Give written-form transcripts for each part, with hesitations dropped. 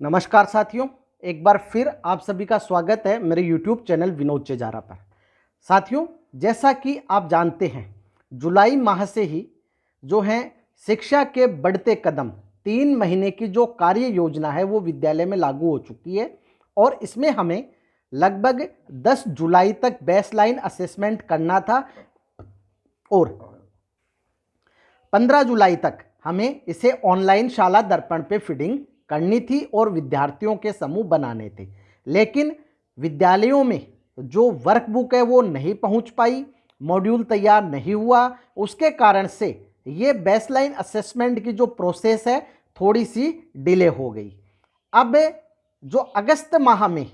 नमस्कार साथियों, एक बार फिर आप सभी का स्वागत है मेरे YouTube चैनल विनोद चेजारा पर। साथियों, जैसा कि आप जानते हैं, जुलाई माह से ही जो है शिक्षा के बढ़ते कदम 3 महीने की जो कार्य योजना है वो विद्यालय में लागू हो चुकी है और इसमें हमें लगभग 10 जुलाई तक बेसलाइन असेसमेंट करना था और 15 जुलाई तक हमें इसे ऑनलाइन शाला दर्पण पे फीडिंग करनी थी और विद्यार्थियों के समूह बनाने थे। लेकिन विद्यालयों में जो वर्कबुक है वो नहीं पहुंच पाई, मॉड्यूल तैयार नहीं हुआ। उसके कारण से ये बेसलाइन असेसमेंट की जो प्रोसेस है थोड़ी सी डिले हो गई। अब जो अगस्त माह में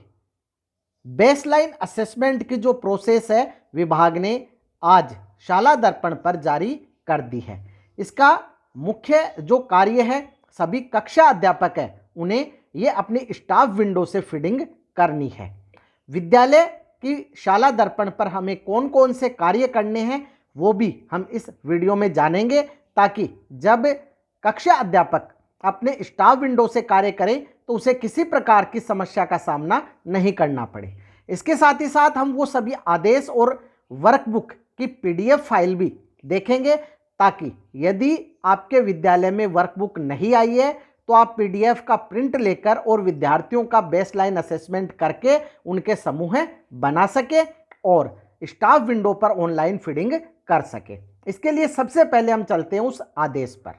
बेसलाइन असेसमेंट की जो प्रोसेस है विभाग ने आज शाला दर्पण पर जारी कर दी है। इसका मुख्य जो कार्य है, सभी कक्षा अध्यापक है उन्हें ये अपनी स्टाफ विंडो से फीडिंग करनी है। विद्यालय की शाला दर्पण पर हमें कौन कौन से कार्य करने हैं वो भी हम इस वीडियो में जानेंगे, ताकि जब कक्षा अध्यापक अपने स्टाफ विंडो से कार्य करें तो उसे किसी प्रकार की समस्या का सामना नहीं करना पड़े। इसके साथ ही साथ हम वो सभी आदेश और वर्कबुक की PDF फाइल भी देखेंगे, ताकि यदि आपके विद्यालय में वर्कबुक नहीं आई है तो आप PDF का प्रिंट लेकर और विद्यार्थियों का बेसलाइन असेसमेंट करके उनके समूह बना सके और स्टाफ विंडो पर ऑनलाइन फीडिंग कर सके। इसके लिए सबसे पहले हम चलते हैं उस आदेश पर।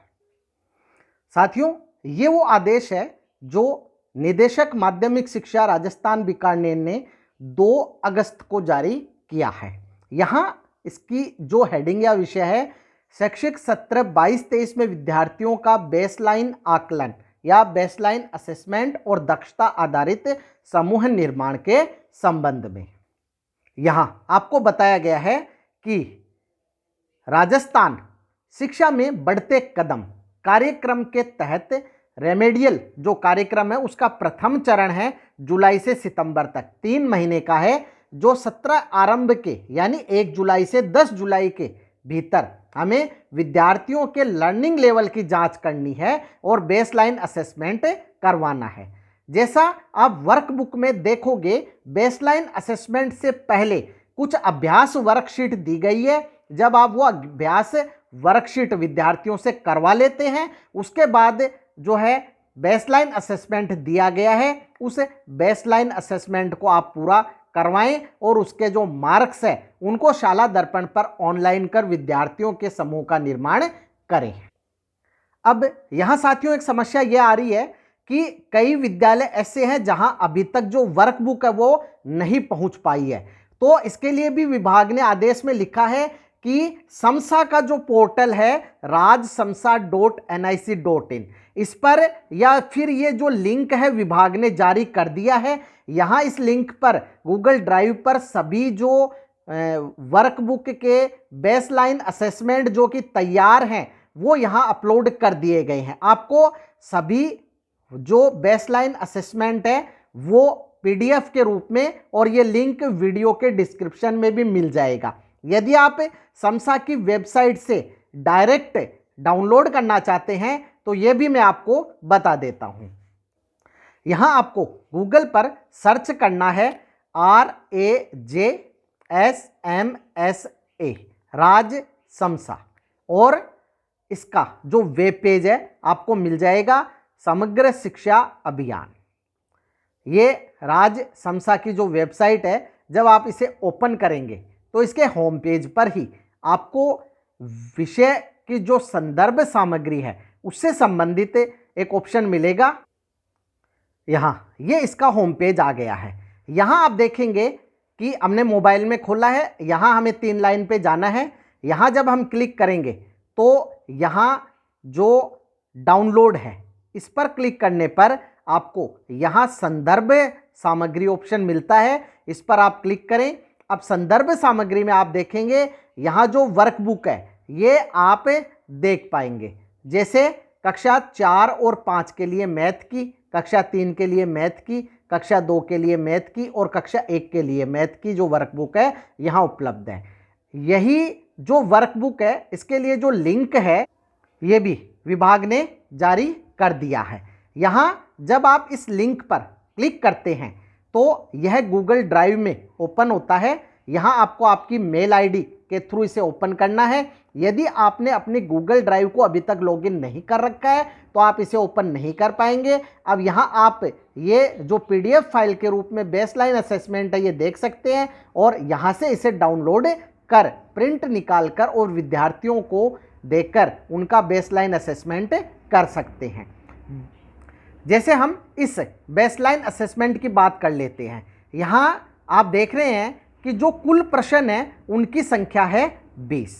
साथियों, ये वो आदेश है जो निदेशक माध्यमिक शिक्षा राजस्थान बीकानेर ने 2 अगस्त को जारी किया है। यहाँ इसकी जो हेडिंग या विषय है, शैक्षिक सत्र 22-23 में विद्यार्थियों का बेसलाइन आकलन या बेसलाइन असेसमेंट और दक्षता आधारित समूह निर्माण के संबंध में। यहाँ आपको बताया गया है कि राजस्थान शिक्षा में बढ़ते कदम कार्यक्रम के तहत रेमेडियल जो कार्यक्रम है उसका प्रथम चरण है जुलाई से सितंबर तक 3 महीने का है, जो सत्र आरंभ के यानी 1 जुलाई से 10 जुलाई के भीतर हमें विद्यार्थियों के लर्निंग लेवल की जांच करनी है और बेसलाइन असेसमेंट करवाना है। जैसा आप वर्कबुक में देखोगे, बेसलाइन असेसमेंट से पहले कुछ अभ्यास वर्कशीट दी गई है। जब आप वो अभ्यास वर्कशीट विद्यार्थियों से करवा लेते हैं, उसके बाद जो है बेसलाइन असेसमेंट दिया गया है, उस बेसलाइन असेसमेंट को आप पूरा करवाएं और उसके जो मार्क्स है उनको शाला दर्पण पर ऑनलाइन कर विद्यार्थियों के समूह का निर्माण करें। अब यहां साथियों एक समस्या यह आ रही है कि कई विद्यालय ऐसे हैं जहां अभी तक जो वर्कबुक है वो नहीं पहुंच पाई है। तो इसके लिए भी विभाग ने आदेश में लिखा है कि समसा का जो पोर्टल है rajsamsa.nic.in, इस पर या फिर ये जो लिंक है विभाग ने जारी कर दिया है। यहाँ इस लिंक पर गूगल ड्राइव पर सभी जो वर्कबुक के बेसलाइन असेसमेंट जो कि तैयार हैं वो यहाँ अपलोड कर दिए गए हैं। आपको सभी जो बेसलाइन असेसमेंट है वो PDF के रूप में, और ये लिंक वीडियो के डिस्क्रिप्शन में भी मिल जाएगा। यदि आप समसा की वेबसाइट से डायरेक्ट डाउनलोड करना चाहते हैं तो ये भी मैं आपको बता देता हूं। यहां आपको गूगल पर सर्च करना है RAJSMSA राज समसा, और इसका जो वेब पेज है आपको मिल जाएगा समग्र शिक्षा अभियान। ये राज समसा की जो वेबसाइट है, जब आप इसे ओपन करेंगे तो इसके होम पेज पर ही आपको विषय की जो संदर्भ सामग्री है उससे संबंधित एक ऑप्शन मिलेगा। यहाँ ये इसका होम पेज आ गया है। यहाँ आप देखेंगे कि हमने मोबाइल में खोला है। यहाँ हमें 3 लाइन पे जाना है। यहाँ जब हम क्लिक करेंगे तो यहाँ जो डाउनलोड है इस पर क्लिक करने पर आपको यहाँ संदर्भ सामग्री ऑप्शन मिलता है, इस पर आप क्लिक करें। अब संदर्भ सामग्री में आप देखेंगे यहाँ जो वर्कबुक है ये आप देख पाएंगे, जैसे कक्षा 4 और 5 के लिए मैथ की, कक्षा 3 के लिए मैथ की, कक्षा 2 के लिए मैथ की और कक्षा 1 के लिए मैथ की जो वर्कबुक है यहाँ उपलब्ध है। यही जो वर्कबुक है इसके लिए जो लिंक है ये भी विभाग ने जारी कर दिया है। यहाँ जब आप इस लिंक पर क्लिक करते हैं तो यह गूगल ड्राइव में ओपन होता है। यहाँ आपको आपकी मेल आईडी के थ्रू इसे ओपन करना है। यदि आपने अपने गूगल ड्राइव को अभी तक लॉगिन नहीं कर रखा है तो आप इसे ओपन नहीं कर पाएंगे। अब यहाँ आप ये जो पीडीएफ फाइल के रूप में बेसलाइन असेसमेंट है ये देख सकते हैं और यहाँ से इसे डाउनलोड कर प्रिंट निकाल कर और विद्यार्थियों को देकर उनका बेसलाइन असेसमेंट कर सकते हैं। जैसे हम इस बेसलाइन असेसमेंट की बात कर लेते हैं। यहाँ आप देख रहे हैं कि जो कुल प्रश्न है उनकी संख्या है 20।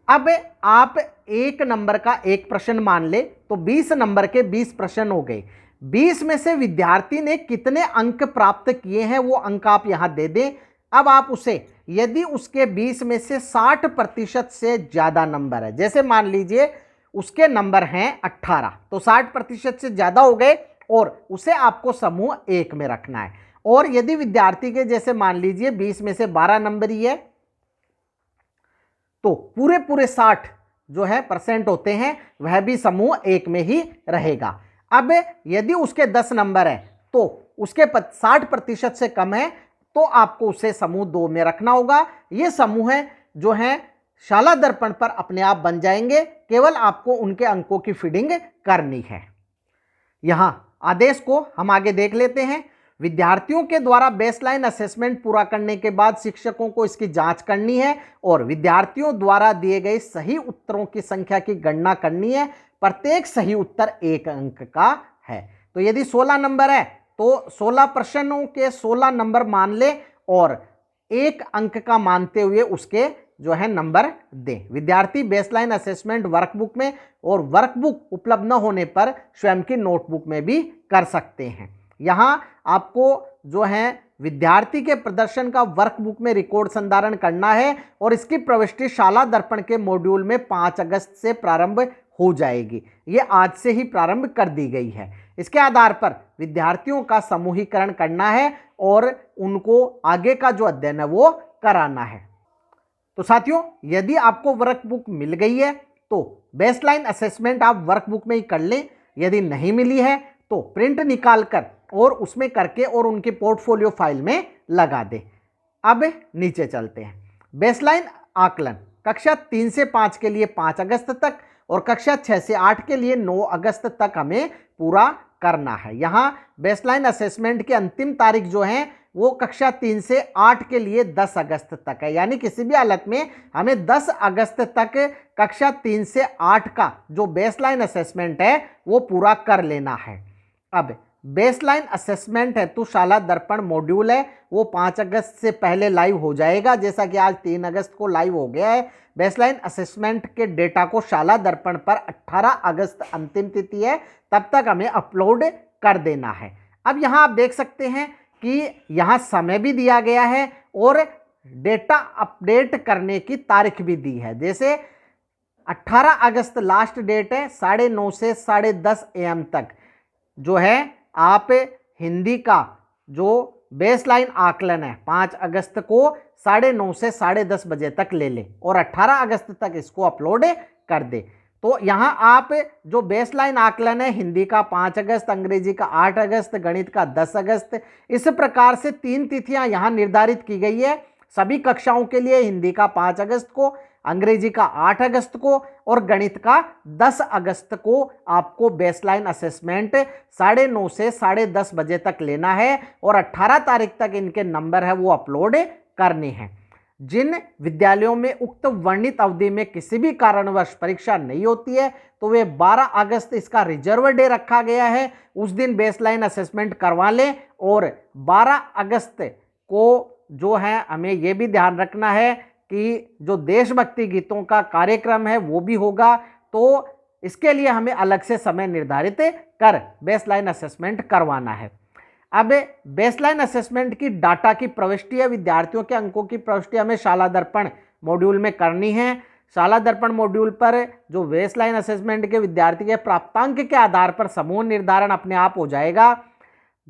अब आप एक नंबर का एक प्रश्न मान ले तो 20 नंबर के 20 प्रश्न हो गए। 20 में से विद्यार्थी ने कितने अंक प्राप्त किए हैं वो अंक आप यहाँ दे दें। अब आप उसे यदि उसके 20 में से 60% से ज़्यादा नंबर है, जैसे मान लीजिए उसके नंबर हैं 18 तो 60% से ज़्यादा हो गए और उसे आपको समूह 1 में रखना है। और यदि विद्यार्थी के जैसे मान लीजिए 20 में से 12 नंबर ही है तो पूरे 60 जो है % होते हैं वह भी समूह 1 में ही रहेगा। अब यदि उसके 10 नंबर है तो उसके 60% से कम है तो आपको उसे समूह 2 में रखना होगा। ये समूह है जो हैं शाला दर्पण पर अपने आप बन जाएंगे, केवल आपको उनके अंकों की फीडिंग करनी है। यहाँ आदेश को हम आगे देख लेते हैं। विद्यार्थियों के द्वारा बेसलाइन असेसमेंट पूरा करने के बाद शिक्षकों को इसकी जांच करनी है और विद्यार्थियों द्वारा दिए गए सही उत्तरों की संख्या की गणना करनी है। प्रत्येक सही उत्तर 1 अंक का है। तो यदि 16 नंबर है तो 16 प्रश्नों के 16 नंबर मान ले और 1 अंक का मानते हुए उसके जो है नंबर दें। विद्यार्थी बेसलाइन असेसमेंट वर्कबुक में और वर्कबुक उपलब्ध न होने पर स्वयं की नोटबुक में भी कर सकते हैं। यहाँ आपको जो है विद्यार्थी के प्रदर्शन का वर्कबुक में रिकॉर्ड संधारण करना है और इसकी प्रविष्टि शाला दर्पण के मॉड्यूल में 5 अगस्त से प्रारंभ हो जाएगी। ये आज से ही प्रारंभ कर दी गई है। इसके आधार पर विद्यार्थियों का समूहीकरण करना है और उनको आगे का जो अध्ययन है वो कराना है। तो साथियों, यदि आपको वर्कबुक मिल गई है तो बेसलाइन असेसमेंट आप वर्कबुक में ही कर लें। यदि नहीं मिली है तो प्रिंट निकाल कर और उसमें करके और उनके पोर्टफोलियो फाइल में लगा दें। अब नीचे चलते हैं। बेसलाइन आकलन कक्षा 3 से 5 के लिए 5 अगस्त तक और कक्षा 6 से 8 के लिए 9 अगस्त तक हमें पूरा करना है। यहाँ बेसलाइन असेसमेंट की अंतिम तारीख जो है वो कक्षा 3 से 8 के लिए 10 अगस्त तक है। यानी किसी भी हालत में हमें 10 अगस्त तक कक्षा 3 से 8 का जो बेसलाइन असेसमेंट है वो पूरा कर लेना है। अब बेसलाइन असेसमेंट है तो शाला दर्पण मॉड्यूल है वो 5 अगस्त से पहले लाइव हो जाएगा, जैसा कि आज 3 अगस्त को लाइव हो गया है। बेसलाइन असेसमेंट के डेटा को शाला दर्पण पर 18 अगस्त अंतिम तिथि है, तब तक हमें अपलोड कर देना है। अब यहाँ आप देख सकते हैं कि यहाँ समय भी दिया गया है और डेटा अपडेट करने की तारीख भी दी है। जैसे 18 अगस्त लास्ट डेट है, 9:30 से 10:30 AM तक जो है आप हिंदी का जो बेसलाइन आकलन है 5 अगस्त को 9:30 से 10:30 बजे तक ले लें और 18 अगस्त तक इसको अपलोड कर दे। तो यहाँ आप जो बेसलाइन आकलन है हिंदी का 5 अगस्त, अंग्रेजी का 8 अगस्त, गणित का 10 अगस्त, इस प्रकार से 3 तिथियां यहाँ निर्धारित की गई है सभी कक्षाओं के लिए। हिंदी का 5 अगस्त को, अंग्रेजी का 8 अगस्त को और गणित का 10 अगस्त को आपको बेसलाइन असेसमेंट 9:30 से 10:30 बजे तक लेना है और 18 तारीख तक इनके नंबर है वो अपलोड करने हैं। जिन विद्यालयों में उक्त वर्णित अवधि में किसी भी कारणवश परीक्षा नहीं होती है तो वे 12 अगस्त इसका रिजर्व डे रखा गया है, उस दिन बेसलाइन असेसमेंट करवा लें। और 12 अगस्त को जो है हमें ये भी ध्यान रखना है कि जो देशभक्ति गीतों का कार्यक्रम है वो भी होगा, तो इसके लिए हमें अलग से समय निर्धारित कर बेसलाइन असेसमेंट करवाना है। अब बेसलाइन असेसमेंट की डाटा की प्रविष्टि है, विद्यार्थियों के अंकों की प्रविष्टि हमें शाला दर्पण मॉड्यूल में करनी है। शाला दर्पण मॉड्यूल पर जो बेसलाइन असेसमेंट के विद्यार्थी के प्राप्तांक के आधार पर समूह निर्धारण अपने आप हो जाएगा।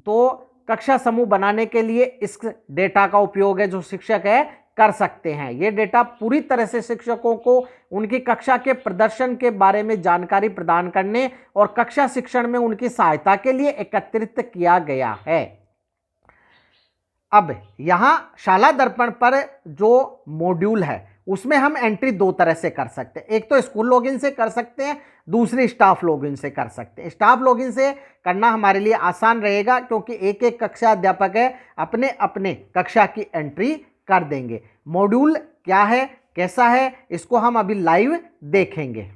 तो कक्षा समूह बनाने के लिए इस डेटा का उपयोग है जो शिक्षक है कर सकते हैं। ये डेटा पूरी तरह से शिक्षकों को उनकी कक्षा के प्रदर्शन के बारे में जानकारी प्रदान करने और कक्षा शिक्षण में उनकी सहायता के लिए एकत्रित किया गया है। अब यहां शाला दर्पण पर जो मॉड्यूल है उसमें हम एंट्री दो तरह से कर सकते हैं। एक तो स्कूल लॉगिन से कर सकते हैं, दूसरी स्टाफ लॉगिन से कर सकते हैं। स्टाफ लॉगिन से करना हमारे लिए आसान रहेगा क्योंकि एक एक कक्षा अध्यापक है, अपने अपने कक्षा की एंट्री कर देंगे। मॉड्यूल क्या है, कैसा है, इसको हम अभी लाइव देखेंगे।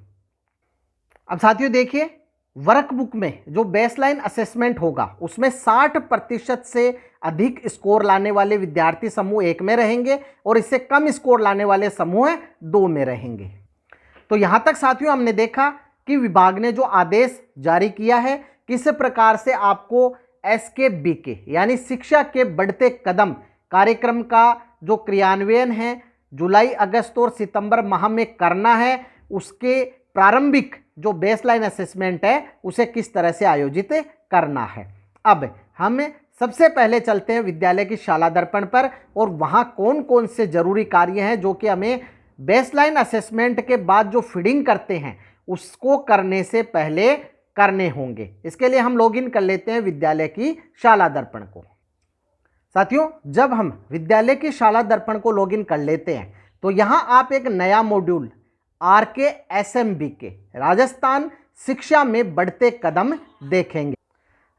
अब साथियों देखिए, वर्कबुक में जो बेसलाइन असेसमेंट होगा उसमें 60% से अधिक स्कोर लाने वाले विद्यार्थी समूह 1 में रहेंगे और इससे कम स्कोर लाने वाले समूह 2 में रहेंगे। तो यहां तक साथियों हमने देखा कि विभाग ने जो आदेश जारी किया है किस प्रकार से आपको SKBK यानी शिक्षा के बढ़ते कदम कार्यक्रम का जो क्रियान्वयन है जुलाई, अगस्त और सितंबर माह में करना है, उसके प्रारंभिक जो बेसलाइन असेसमेंट है उसे किस तरह से आयोजित करना है। अब हम सबसे पहले चलते हैं विद्यालय की शाला दर्पण पर और वहां कौन कौन से जरूरी कार्य हैं जो कि हमें बेसलाइन असेसमेंट के बाद जो फीडिंग करते हैं उसको करने से पहले करने होंगे। इसके लिए हम लॉगिन कर लेते हैं विद्यालय की शाला दर्पण को। साथियों, जब हम विद्यालय की शाला दर्पण को लॉगिन कर लेते हैं तो यहां आप एक नया मॉड्यूल RKSMBK राजस्थान शिक्षा में बढ़ते कदम देखेंगे।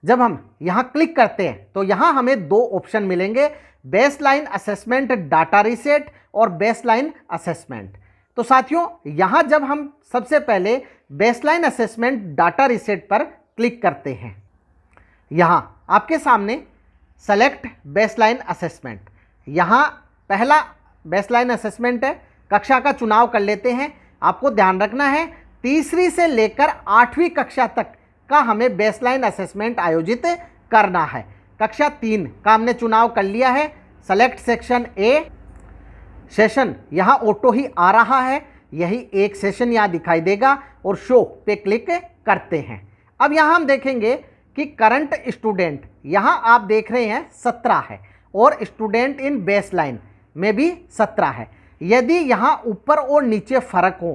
जब हम यहां क्लिक करते हैं तो यहां हमें 2 ऑप्शन मिलेंगे, बेसलाइन असेसमेंट डाटा रीसेट और बेसलाइन असेसमेंट। तो साथियों यहां जब हम सबसे पहले बेसलाइन असेसमेंट डाटा रीसेट पर क्लिक करते हैं, यहां आपके सामने सेलेक्ट बेसलाइन असेसमेंट, यहां पहला बेसलाइन असेसमेंट है, कक्षा का चुनाव कर लेते हैं। आपको ध्यान रखना है तीसरी से लेकर 8वीं कक्षा तक का हमें बेसलाइन असेसमेंट आयोजित करना है। कक्षा 3 का हमने चुनाव कर लिया है। सेलेक्ट सेक्शन ए, सेशन यहाँ ऑटो ही आ रहा है, यही एक सेशन यहाँ दिखाई देगा और शो पे क्लिक करते हैं। अब यहाँ हम देखेंगे कि करंट स्टूडेंट यहाँ आप देख रहे हैं 17 है और स्टूडेंट इन बेसलाइन में भी 17 है। यदि यहाँ ऊपर और नीचे फर्क हो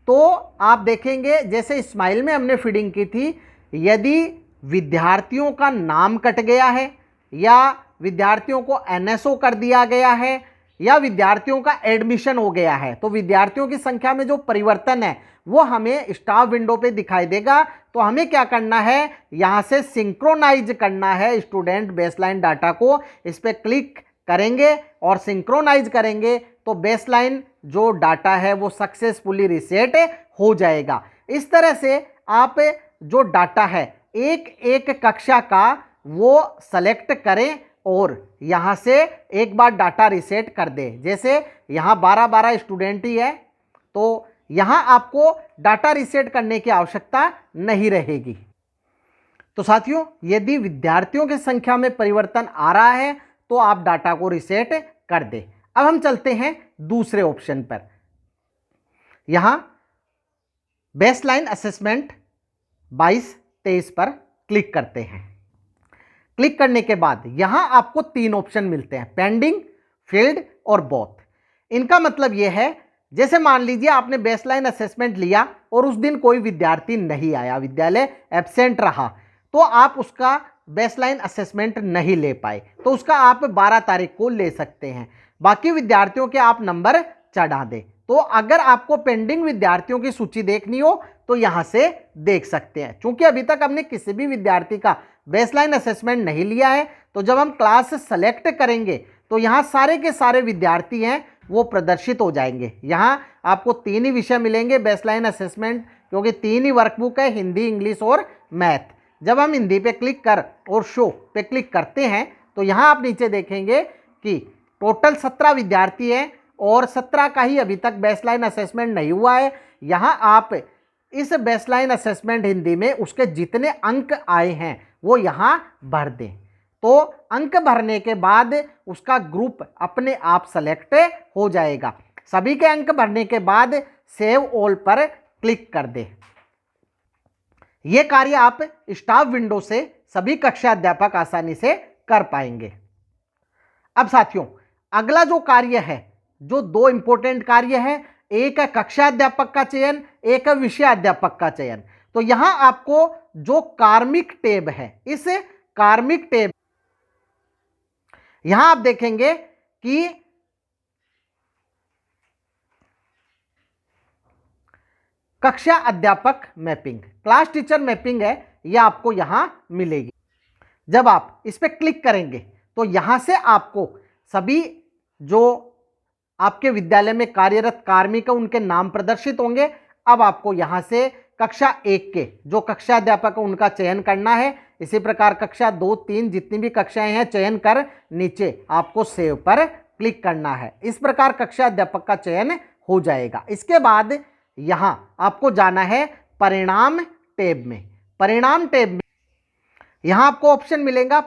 तो आप देखेंगे जैसे स्माइल में हमने फीडिंग की थी, यदि विद्यार्थियों का नाम कट गया है या विद्यार्थियों को NSO कर दिया गया है या विद्यार्थियों का एडमिशन हो गया है तो विद्यार्थियों की संख्या में जो परिवर्तन है वो हमें स्टाफ विंडो पे दिखाई देगा। तो हमें क्या करना है, यहाँ से सिंक्रोनाइज करना है स्टूडेंट बेसलाइन डाटा को। इस पर क्लिक करेंगे और सिंक्रोनाइज करेंगे तो बेसलाइन जो डाटा है वो सक्सेसफुली रीसेट हो जाएगा। इस तरह से आप जो डाटा है एक एक कक्षा का वो सेलेक्ट करें और यहाँ से एक बार डाटा रीसेट कर दें। जैसे यहाँ 12 स्टूडेंट ही है तो यहाँ आपको डाटा रीसेट करने की आवश्यकता नहीं रहेगी। तो साथियों यदि विद्यार्थियों की संख्या में परिवर्तन आ रहा है तो आप डाटा को रीसेट कर दें। अब हम चलते हैं दूसरे ऑप्शन पर। यहां बेसलाइन असेसमेंट 22-23 पर क्लिक करते हैं। क्लिक करने के बाद यहां आपको 3 ऑप्शन मिलते हैं, पेंडिंग, फील्ड और बोथ। इनका मतलब यह है जैसे मान लीजिए आपने बेसलाइन असेसमेंट लिया और उस दिन कोई विद्यार्थी नहीं आया, विद्यालय एब्सेंट रहा, तो आप उसका बेसलाइन असेसमेंट नहीं ले पाए तो उसका आप 12 तारीख को ले सकते हैं। बाकी विद्यार्थियों के आप नंबर चढ़ा दें। तो अगर आपको पेंडिंग विद्यार्थियों की सूची देखनी हो तो यहां से देख सकते हैं। चूंकि अभी तक हमने किसी भी विद्यार्थी का बेसलाइन असेसमेंट नहीं लिया है तो जब हम क्लास सेलेक्ट करेंगे तो यहाँ सारे के सारे विद्यार्थी हैं वो प्रदर्शित हो जाएंगे। यहाँ आपको 3 ही विषय मिलेंगे बेसलाइन असेसमेंट, क्योंकि 3 ही वर्कबुक है, हिंदी, इंग्लिश और मैथ। जब हम हिंदी पे क्लिक कर और शो पे क्लिक करते हैं तो यहाँ आप नीचे देखेंगे कि टोटल 17 विद्यार्थी हैं और 17 का ही अभी तक बेसलाइन असेसमेंट नहीं हुआ है। यहाँ आप इस बेसलाइन असेसमेंट हिंदी में उसके जितने अंक आए हैं वो यहाँ भर दें। तो अंक भरने के बाद उसका ग्रुप अपने आप सेलेक्ट हो जाएगा। सभी के अंक भरने के बाद सेव ऑल पर क्लिक कर दें। यह कार्य आप स्टाफ विंडो से सभी कक्षा अध्यापक आसानी से कर पाएंगे। अब साथियों अगला जो कार्य है जो दो इंपॉर्टेंट कार्य है, एक है कक्षा अध्यापक का चयन, एक है विषय अध्यापक का चयन। तो यहां आपको जो कार्मिक टैब है, इस कार्मिक टैब यहां आप देखेंगे कि कक्षा अध्यापक मैपिंग, क्लास टीचर मैपिंग है, यह आपको यहां मिलेगी। जब आप इस पर क्लिक करेंगे तो यहां से आपको सभी जो आपके विद्यालय में कार्यरत कार्मिक है उनके नाम प्रदर्शित होंगे। अब आपको यहां से कक्षा 1 के जो कक्षा अध्यापक है उनका चयन करना है। इसी प्रकार कक्षा 2, 3 जितनी भी कक्षाएं हैं चयन कर नीचे आपको सेव पर क्लिक करना है। इस प्रकार कक्षा अध्यापक का चयन हो जाएगा। इसके बाद यहां आपको जाना है परिणाम टैब में। परिणाम टैब में यहां आपको ऑप्शन मिलेगा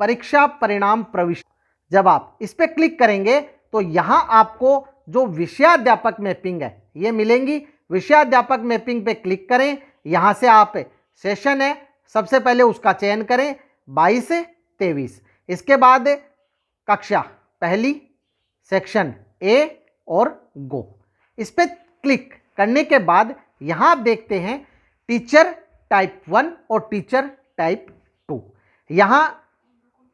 परीक्षा परिणाम प्रविष्टि। जब आप इस पर क्लिक करेंगे तो यहां आपको जो विषयाध्यापक मैपिंग है ये मिलेंगी। विषयाध्यापक मैपिंग पे क्लिक करें। यहां से आप सेशन है सबसे पहले उसका चयन करें 22 से 23। इसके बाद कक्षा पहली, सेक्शन ए और गो। इस पर क्लिक करने के बाद यहां आप देखते हैं टीचर टाइप 1 और टीचर टाइप 2। यहां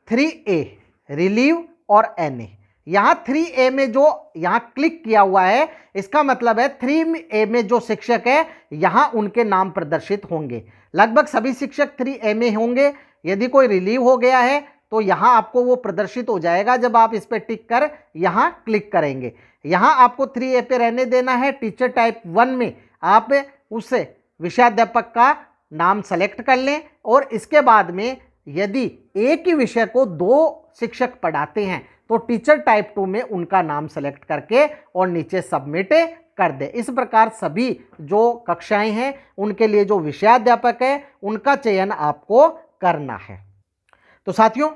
3A रिलीव और NA। यहां 3A में जो यहां क्लिक किया हुआ है इसका मतलब है 3A में जो शिक्षक है यहां उनके नाम प्रदर्शित होंगे। लगभग सभी शिक्षक 3A में होंगे। यदि कोई रिलीव हो गया है तो यहां आपको वो प्रदर्शित हो जाएगा जब आप इस पर टिक कर यहां क्लिक करेंगे। यहां आपको 3A पे रहने देना है। टीचर टाइप 1 में आप उस विषयाध्यापक का नाम सेलेक्ट कर लें और इसके बाद में यदि एक ही विषय को 2 शिक्षक पढ़ाते हैं तो टीचर टाइप 2 में उनका नाम सेलेक्ट करके और नीचे सबमिट कर दे। इस प्रकार सभी जो कक्षाएं हैं उनके लिए जो विषयाध्यापक है उनका चयन आपको करना है। तो साथियों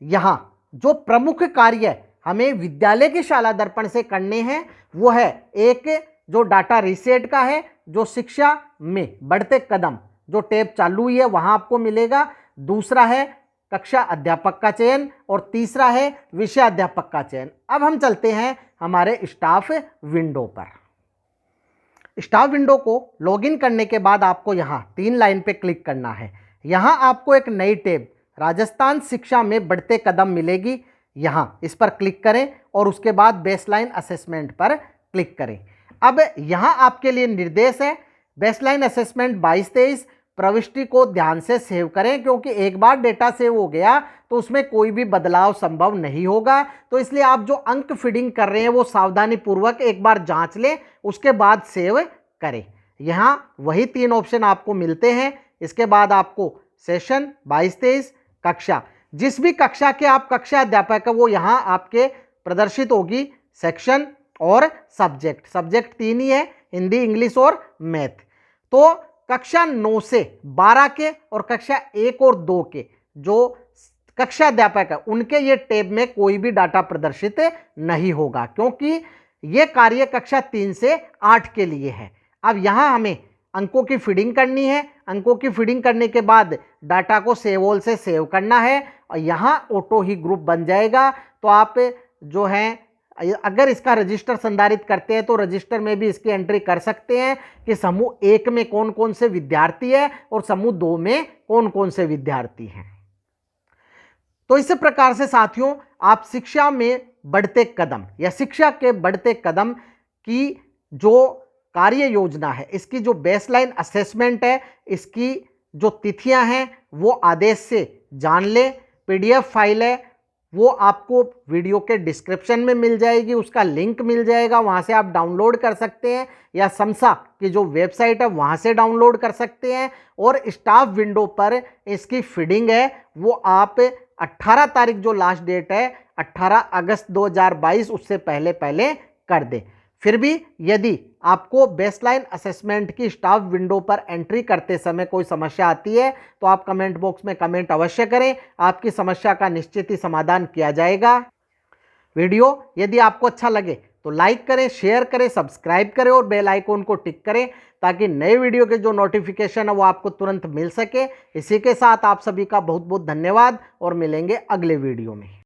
यहाँ जो प्रमुख कार्य हमें विद्यालय की शाला दर्पण से करने हैं वो है, एक जो डाटा रीसेट का है, जो शिक्षा में बढ़ते कदम जो टैब चालू हुई है वहां आपको मिलेगा। दूसरा है कक्षा अध्यापक का चयन और तीसरा है विषय अध्यापक का चयन। अब हम चलते हैं हमारे स्टाफ विंडो पर। स्टाफ विंडो को लॉगिन करने के बाद आपको यहाँ 3 लाइन पे क्लिक करना है। यहाँ आपको एक नई टैब राजस्थान शिक्षा में बढ़ते कदम मिलेगी। यहाँ इस पर क्लिक करें और उसके बाद बेसलाइन असेसमेंट पर क्लिक करें। अब यहाँ आपके लिए निर्देश है बेसलाइन असेसमेंट 22-23 प्रविष्टि को ध्यान से सेव करें क्योंकि एक बार डेटा सेव हो गया तो उसमें कोई भी बदलाव संभव नहीं होगा। तो इसलिए आप जो अंक फीडिंग कर रहे हैं वो सावधानी पूर्वक एक बार जांच लें, उसके बाद सेव करें। यहाँ वही 3 ऑप्शन आपको मिलते हैं। इसके बाद आपको सेशन 22-23 कक्षा, जिस भी कक्षा के आप कक्षा अध्यापक है वो यहाँ आपके प्रदर्शित होगी। सेक्शन और सब्जेक्ट, सब्जेक्ट 3 ही है, हिंदी, इंग्लिश और मैथ। तो कक्षा 9 से 12 के और कक्षा 1 और 2 के जो कक्षा अध्यापक है उनके ये टैब में कोई भी डाटा प्रदर्शित नहीं होगा क्योंकि ये कार्य कक्षा 3 से 8 के लिए है। अब यहाँ हमें अंकों की फीडिंग करनी है। अंकों की फीडिंग करने के बाद डाटा को सेव ऑल से सेव करना है और यहाँ ऑटो ही ग्रुप बन जाएगा। तो आप जो हैं अगर इसका रजिस्टर संधारित करते हैं तो रजिस्टर में भी इसकी एंट्री कर सकते हैं कि समूह 1 में कौन कौन से विद्यार्थी है और समूह 2 में कौन कौन से विद्यार्थी हैं। तो इस प्रकार से साथियों आप शिक्षा में बढ़ते कदम या शिक्षा के बढ़ते कदम की जो कार्य योजना है, इसकी जो बेसलाइन असेसमेंट है, इसकी जो तिथियां हैं वो आदेश से जान लें। PDF फाइल है वो आपको वीडियो के डिस्क्रिप्शन में मिल जाएगी, उसका लिंक मिल जाएगा, वहाँ से आप डाउनलोड कर सकते हैं या समसा की जो वेबसाइट है वहाँ से डाउनलोड कर सकते हैं। और स्टाफ विंडो पर इसकी फीडिंग है वो आप 18 तारीख जो लास्ट डेट है 18 अगस्त 2022 उससे पहले पहले कर दें। फिर भी यदि आपको बेसलाइन असेसमेंट की स्टाफ विंडो पर एंट्री करते समय कोई समस्या आती है तो आप कमेंट बॉक्स में कमेंट अवश्य करें, आपकी समस्या का निश्चित ही समाधान किया जाएगा। वीडियो यदि आपको अच्छा लगे तो लाइक करें, शेयर करें, सब्सक्राइब करें और बेल आइकॉन को टिक करें ताकि नए वीडियो के जो नोटिफिकेशन है वो आपको तुरंत मिल सके। इसी के साथ आप सभी का बहुत बहुत धन्यवाद और मिलेंगे अगले वीडियो में।